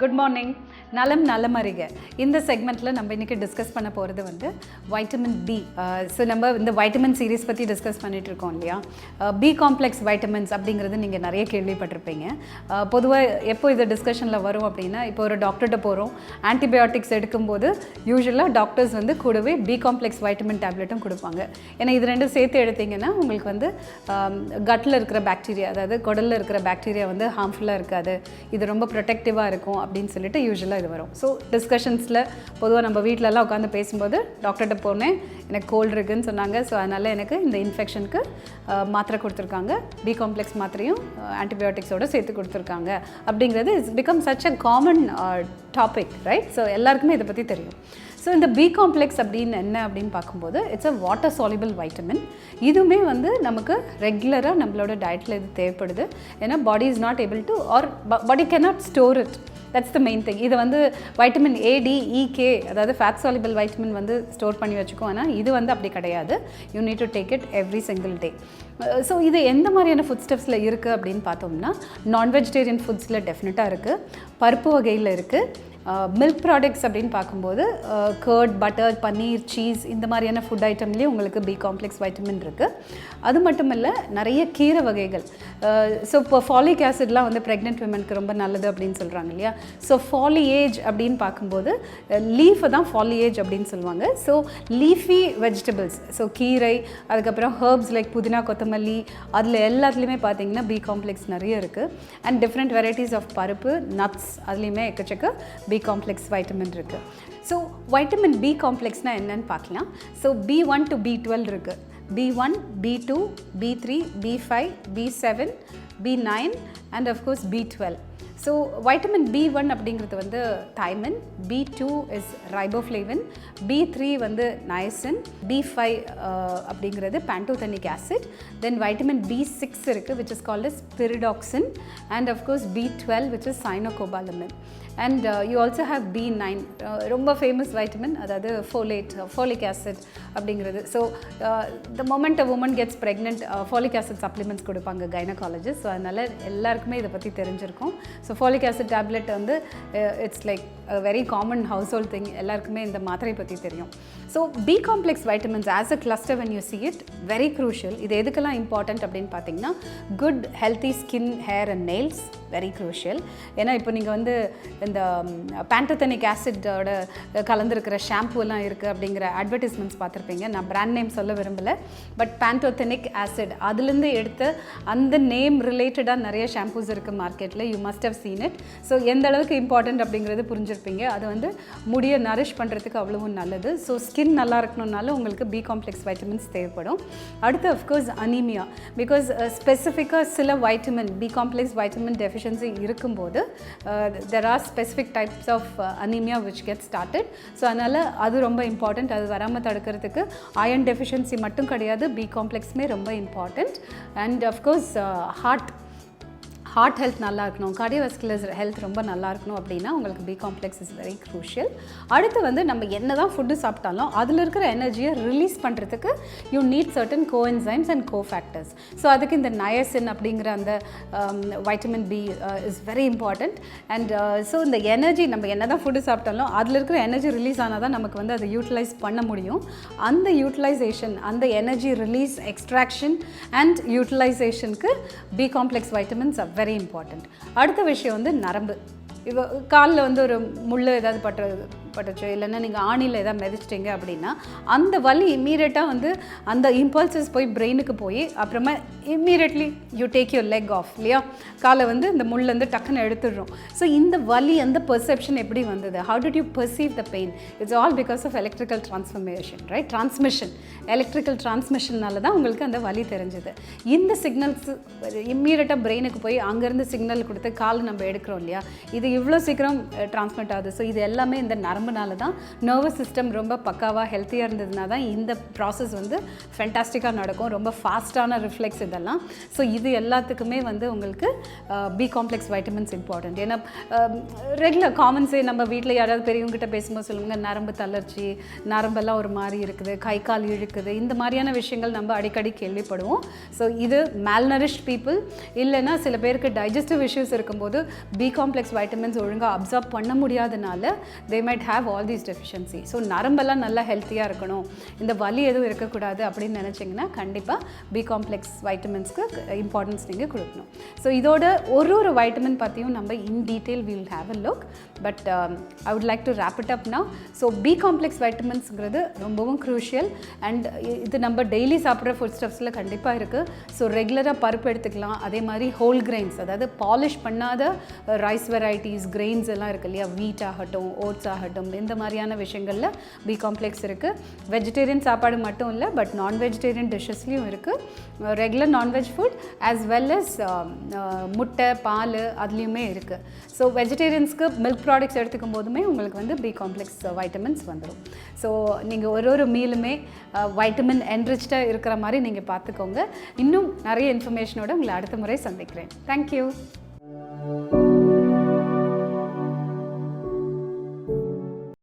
Good morning. Nalam Nalam Ariga. In this segment, we will discuss vitamin B. So, we will the vitamin series discuss B complex vitamins. This discussion is doctor antibiotics usually doctors B complex vitamin tablet. Gut bacteria, bacteria harmful protective usually இது வரும். So டிஸ்கஷன்ஸில் பொதுவாக நம்ம வீட்டிலலாம் உட்காந்து பேசும்போது டாக்டர்கிட்ட போனேன், எனக்கு கோல்டு இருக்குன்னு சொன்னாங்க. ஸோ அதனால் எனக்கு இந்த இன்ஃபெக்ஷனுக்கு மாத்திரை கொடுத்துருக்காங்க, பி காம்ப்ளெக்ஸ் மாத்திரையும் ஆன்டிபயோட்டிக்ஸோடு சேர்த்து கொடுத்துருக்காங்க அப்படிங்கிறது it's become such a common topic, right? So எல்லாருக்குமே இதை பற்றி தெரியும். ஸோ இந்த பி காம்ப்ளெக்ஸ் அப்படின்னு என்ன அப்படின்னு பார்க்கும்போது it's a water soluble vitamin. இதுவுமே நமக்கு ரெகுலராக நம்மளோட டயட்டில் இது தேவைப்படுது. ஏன்னா body is not able to or body cannot store it. That's the main thing. இது vitamin A, D, E, K, அதாவது fat soluble vitamin ஸ்டோர் பண்ணி வச்சுக்கும். ஆனால் இது அப்படி கிடையாது. You need to take it every single day. So இது எந்த மாதிரியான ஃபுட் ஸ்டெப்ஸில் இருக்குது அப்படின்னு பார்த்தோம்னா, நான்-வெஜிடேரியன் ஃபுட்ஸில் டெஃபினட்டாக இருக்குது, பருப்பு வகையில் இருக்குது, மில்க் ப்ராடக்ட்ஸ் அப்படின்னு பார்க்கும்போது கர்ட், பட்டர், பன்னீர், சீஸ் இந்த மாதிரியான ஃபுட் ஐட்டம்லேயும் உங்களுக்கு பி காம்ப்ளெக்ஸ் வைட்டமின் இருக்குது. அது மட்டும் இல்லை, நிறைய கீரை வகைகள். ஸோ இப்போ ஃபாலிக் ஆசிட்லாம் ப்ரெக்னென்ட் விமனுக்கு ரொம்ப நல்லது அப்படின்னு சொல்கிறாங்க இல்லையா? ஸோ ஃபாலியேஜ் அப்படின்னு பார்க்கும்போது லீஃபை தான் ஃபாலியேஜ் அப்படின்னு சொல்லுவாங்க. ஸோ லீஃபி வெஜிடபிள்ஸ், ஸோ கீரை, அதுக்கப்புறம் ஹர்ப்ஸ் லைக் புதினா, கொத்தமல்லி, அதில் எல்லாத்துலேயுமே பார்த்தீங்கன்னா பி காம்ப்ளெக்ஸ் நிறைய இருக்குது. அண்ட் டிஃப்ரெண்ட் வெரைட்டிஸ் ஆஃப் பருப்பு, நட்ஸ், அதுலேயுமே எக்கச்சக்க பி காம்ப்ளெக்ஸ் வைட்டமின் இருக்குது. ஸோ வைட்டமின் பி காம்ப்ளெக்ஸ்னால் என்னன்னு பார்க்கலாம். ஸோ B1 to B12 இருக்குது. B1, B2, B3, B5, B7, B9 and of course B12. So vitamin B1 அப்படிங்கிறது thymine, B2 is riboflavin, B3 niacin, B5 அப்படிங்கிறது பேண்டோதெனிக் acid, தென் vitamin B6 இருக்குது which is called as pyridoxine, and of course B12 which is cyanocobalamin. And you also have B9, ரொம்ப famous vitamin, அதாவது folic acid அப்படிங்கிறது. So the moment a woman gets pregnant, folic acid supplements கொடுப்பாங்க gynaecologist. So அதனால் எல்லாருக்குமே இதை பற்றி தெரிஞ்சிருக்கும். So folic acid tablet it's like a very common household thing. எல்லாருக்குமே இந்த மாத்திரை பற்றி தெரியும். So B complex vitamins as a cluster when you see it, very crucial. இது எதுக்கெல்லாம் இம்பார்ட்டன்ட் அப்படின்னு பார்த்தீங்கன்னா, good healthy skin, hair and nails, very crucial. ஏன்னா இப்போ நீங்கள் இந்த பேண்டோதெனிக் ஆசிட்டோட கலந்துருக்கிற ஷாம்பு எல்லாம் இருக்குது அப்படிங்கிற அட்வர்டைஸ்மெண்ட்ஸ் பார்த்துருப்பீங்க. நான் பிராண்ட் நேம் சொல்ல விரும்பலை, பட் பேண்டோதெனிக் ஆசிட் அதுலேருந்து எடுத்து அந்த நேம் ரிலேட்டடாக நிறைய ஷாம்பூஸ் இருக்குது மார்க்கெட்டில். You must have seen it. So எந்த அளவுக்கு இம்பார்ட்டன்ட் அப்படிங்கிறது புரிஞ்சிருப்பீங்க. அது முடியை நரிஷ் பண்ணுறதுக்கு அவ்வளவும் நல்லது. ஸோ ஸ்கின் நல்லா இருக்கணும்னாலும் உங்களுக்கு பி காம்ப்ளெக்ஸ் வைட்டமின்ஸ் தேவைப்படும். அடுத்து அஃப்கோர்ஸ் அனீமியா, பிகாஸ் ஸ்பெசிஃபிக்காக சில vitamin B complex vitamin deficiency இருக்கும்போது there are specific types of anaemia which get started. So அதனால் அது ரொம்ப இம்பார்ட்டண்ட். அது வராமல் தடுக்கிறதுக்கு அயர்ன் டெஃபிஷியன்சி மட்டும் கிடையாது, பி காம்ப்ளெக்ஸுமே ரொம்ப important. And of course heart health நல்லா இருக்கணும், கார்டியோவாஸ்குலர் ஹெல்த் ரொம்ப நல்லா இருக்கணும் அப்படின்னா உங்களுக்கு B complex is very crucial. அடுத்து நம்ம என்ன தான் ஃபுட்டு சாப்பிட்டாலும் அதில் இருக்கிற எனர்ஜியை ரிலீஸ் பண்ணுறதுக்கு you need certain coenzymes and cofactors. So அதுக்கு இந்த நயசின் அப்படிங்கிற அந்த vitamin B is very important. And so இந்த எனர்ஜி நம்ம என்ன தான் ஃபுட்டு சாப்பிட்டாலும் அதில் இருக்கிற எனர்ஜி ரிலீஸ் ஆனால் தான் நமக்கு அதை யூட்டிலைஸ் பண்ண முடியும். அந்த யூட்டிலைசேஷன், அந்த எனர்ஜி ரிலீஸ், எக்ஸ்ட்ராக்ஷன் அண்ட் யூட்டிலைசேஷனுக்கு B complex vitamins are very important. அடுத்த விஷயம் நரம்பு. இப்போ காலில் ஒரு முள் ஏதாவது பட்டுச்சு, இல்லைன்னா நீங்கள் ஆணியில் ஏதாவது மிதிச்சிட்டிங்க அப்படின்னா அந்த வலி இம்மீடியட்டாக அந்த இம்பல்சஸ் போய் பிரெயினுக்கு போய் அப்புறமா immediately you take your leg off இல்லையா? காலை இந்த முள்லேருந்து டக்குன்னு எடுத்துடுறோம். ஸோ இந்த வலி, அந்த பெர்செப்ஷன் எப்படி வந்தது? How did you perceive the pain? It's all because of electrical transformation, right? Transmission, electrical டிரான்ஸ்மிஷன்னால தான் உங்களுக்கு அந்த வலி தெரிஞ்சது. இந்த சிக்னல்ஸ் இம்மீடியட்டாக பிரெயினுக்கு போய் அங்கேருந்து சிக்னல் கொடுத்து கால் நம்ம எடுக்கிறோம் இல்லையா? இது இவ்வளோ சீக்கிரம் டிரான்ஸ்மிட் ஆகுது. ஸோ இது எல்லாமே இந்த நரம்பு நரம்புனால தான். நர்வஸ் சிஸ்டம் ரொம்ப பக்காவாக ஹெல்த்தியாக இருந்ததுனா தான் இந்த ப்ராசஸ் வந்து ஃபென்டாஸ்டிக்காக நடக்கும். ரொம்ப ஃபாஸ்ட்டான ரிஃப்ளெக்ஸ் இதெல்லாம். ஸோ இது எல்லாத்துக்குமே வந்து உங்களுக்கு பி காம்ப்ளெக்ஸ் வைட்டமின்ஸ் இம்பார்ட்டண்ட். ஏன்னா ரெகுலர் காமன்ஸே நம்ம வீட்டில் யாராவது பெரியவங்ககிட்ட பேசும்போது சொல்லுவாங்க, நரம்பு தளர்ச்சி, நரம்பெல்லாம் ஒரு மாதிரி இருக்குது, கை கால் இழுக்குது, இந்த மாதிரியான விஷயங்கள் நம்ம அடிக்கடி கேள்விப்படுவோம். ஸோ இது மேல்நரிஷ்ட் பீப்புள் இல்லைன்னா சில பேருக்கு டைஜஸ்டிவ் இஷ்யூஸ் இருக்கும்போது பி காம்ப்ளெக்ஸ் வைட்டமின்ஸ் ஒழுங்காக அப்சார்ப் பண்ண முடியாதனால they might have all these deficiency. So நரம்பெல்லாம் நல்லா ஹெல்த்தியாக இருக்கணும், இந்த வலி எதுவும் இருக்கக்கூடாது அப்படின்னு நினச்சிங்கன்னா கண்டிப்பாக பி காம்ப்ளெக்ஸ் வைட்டமின்ஸ்க்கு இம்பார்ட்டன்ஸ் நீங்கள் கொடுக்கணும். ஸோ இதோட ஒரு வைட்டமின் பற்றியும் நம்ம in detail will have a look. But I would like to wrap it up now. So B complex வைட்டமின்ஸுங்கிறது ரொம்பவும் க்ரூஷியல் அண்ட் இது நம்ம டெய்லி சாப்பிட்ற ஃபுட் ஸ்டப்ஸில் கண்டிப்பாக இருக்குது. ஸோ ரெகுலராக பருப்பு எடுத்துக்கலாம். அதே மாதிரி ஹோல் கிரெயின்ஸ், அதாவது பாலிஷ் பண்ணாத ரைஸ் வெரைட்டிஸ், கிரெயின்ஸ் எல்லாம் இருக்குது இல்லையா, வீட் ஆகட்டும், ஓட்ஸ் ஆகட்டும், இந்த மாதிரியான விஷயங்களில் பி காம்ப்ளெக்ஸ் இருக்குது. வெஜிடேரியன் சாப்பாடு மட்டும் இல்லை, பட் நான் வெஜிடேரியன் டிஷ்ஷஸ்லேயும் இருக்குது. Regular non veg food as well as முட்டை, பால் அதுலேயுமே இருக்குது. ஸோ வெஜிடேரியன்ஸ்க்கு மில்க் ப்ராடக்ட்ஸ் எடுத்துக்கும் போதுமே உங்களுக்கு வந்து பி காம்ப்ளெக்ஸ் வைட்டமின்ஸ் வந்துடும். ஸோ நீங்கள் ஒரு மீலுமே வைட்டமின் என்ரிச்டாக இருக்கிற மாதிரி நீங்கள் பார்த்துக்கோங்க. இன்னும் நிறைய இன்ஃபர்மேஷனோட உங்களை அடுத்த முறை சந்திக்கிறேன். தேங்க்யூ.